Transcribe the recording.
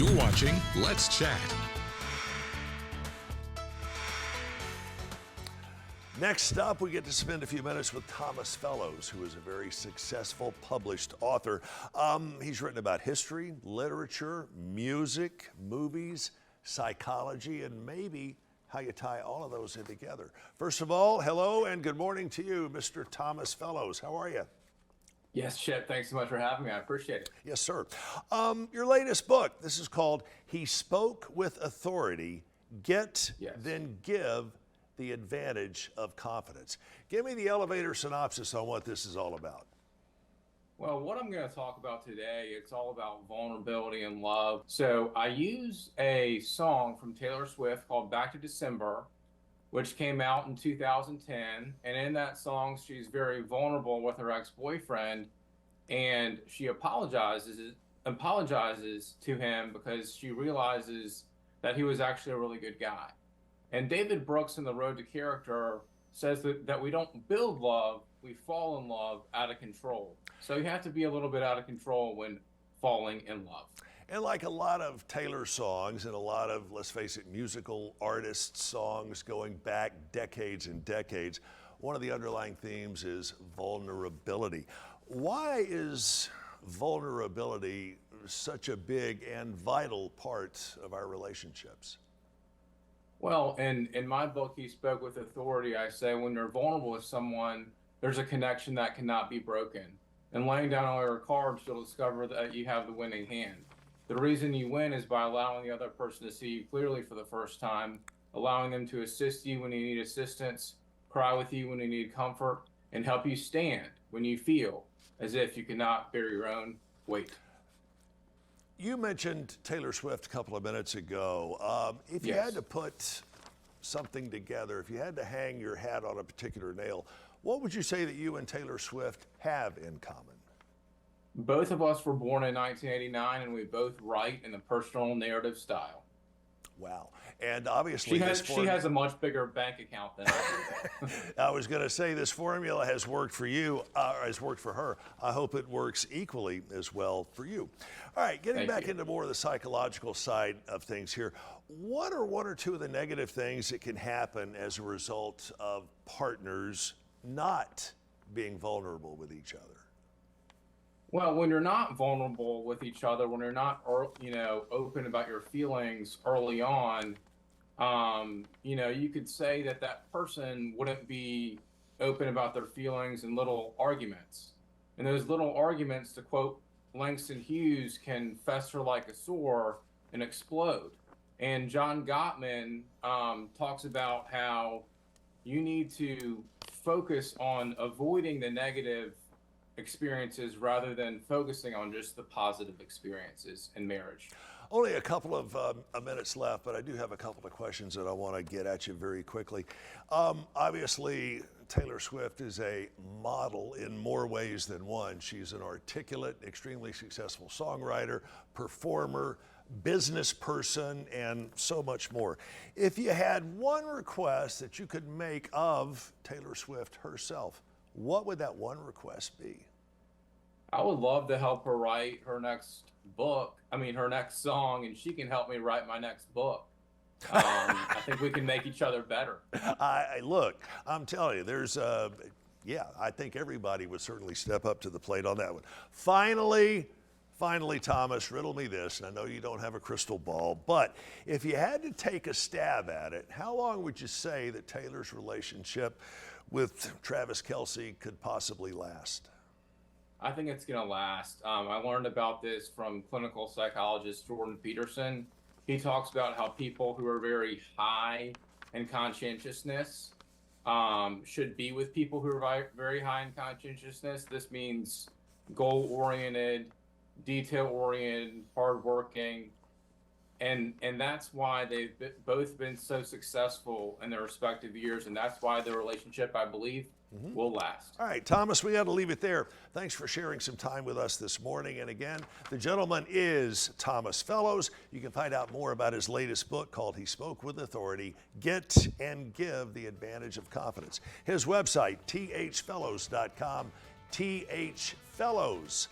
You're watching Let's Chat. Next up, we get to spend a few minutes with Thomas Fellows, who is a very successful published author. He's written about history, literature, music, movies, psychology, and maybe how you tie all of those in together. First of all, hello and good morning to you, Mr. Thomas Fellows. How are you? Yes, Chip, thanks so much for having me. I appreciate it. Yes, sir. Your latest book, this is called He Spoke with Authority, Get, Yes. Then Give the Advantage of Confidence. Give me the elevator synopsis on what this is all about. Well, what I'm going to talk about today, it's all about vulnerability and love. So I use a song from Taylor Swift called Back to December, which came out in 2010. And in that song, she's very vulnerable with her ex-boyfriend, and she apologizes to him because she realizes that he was actually a really good guy. And David Brooks in The Road to Character says that we don't build love, we fall in love out of control. So you have to be a little bit out of control when falling in love. And like a lot of Taylor songs and a lot of, let's face it, musical artists' songs going back decades and decades, one of the underlying themes is vulnerability. Why is vulnerability such a big and vital part of our relationships? Well, in my book, He Spoke with Authority, I say when you're vulnerable with someone, there's a connection that cannot be broken. And laying down all your cards, you'll discover that you have the winning hand. The reason you win is by allowing the other person to see you clearly for the first time, allowing them to assist you when you need assistance, cry with you when you need comfort, and help you stand when you feel as if you cannot bear your own weight. You mentioned Taylor Swift a couple of minutes ago. If you Yes. had to put something together, if you had to hang your hat on a particular nail, what would you say that you and Taylor Swift have in common? Both of us were born in 1989, and we both write in the personal narrative style. Wow. And obviously She has a much bigger bank account than I do. I was going to say this formula has worked for you, has worked for her. I hope it works equally as well for you. All right, getting back into more of the psychological side of things here. What are one or two of the negative things that can happen as a result of partners not being vulnerable with each other? Well, when you're not vulnerable with each other, when you're not, open about your feelings early on, you could say that person wouldn't be open about their feelings in little arguments. And those little arguments, to quote Langston Hughes, can fester like a sore and explode. And John Gottman talks about how you need to focus on avoiding the negative experiences rather than focusing on just the positive experiences in marriage. Only a couple of minutes left, but I do have a couple of questions that I want to get at you very quickly. Obviously, Taylor Swift is a model in more ways than one. She's an articulate, extremely successful songwriter, performer, business person, and so much more. If you had one request that you could make of Taylor Swift herself, what would that one request be? I would love to help her write her next song, and she can help me write my next book. I think we can make each other better. Look, I'm telling you, I think everybody would certainly step up to the plate on that one. Finally, Thomas, riddle me this, and I know you don't have a crystal ball, but if you had to take a stab at it, how long would you say that Taylor's relationship with Travis Kelce could possibly last? I think it's going to last. I learned about this from clinical psychologist Jordan Peterson. He talks about how people who are very high in conscientiousness should be with people who are very high in conscientiousness. This means goal-oriented, detail-oriented, hardworking, and that's why they've both been so successful in their respective years, and that's why their relationship, I believe, will last. All right, Thomas, we got to leave it there. Thanks for sharing some time with us this morning. And again, the gentleman is Thomas Fellows. You can find out more about his latest book called He Spoke with Authority, Get and Give the Advantage of Confidence. His website, thfellows.com, thfellows.com.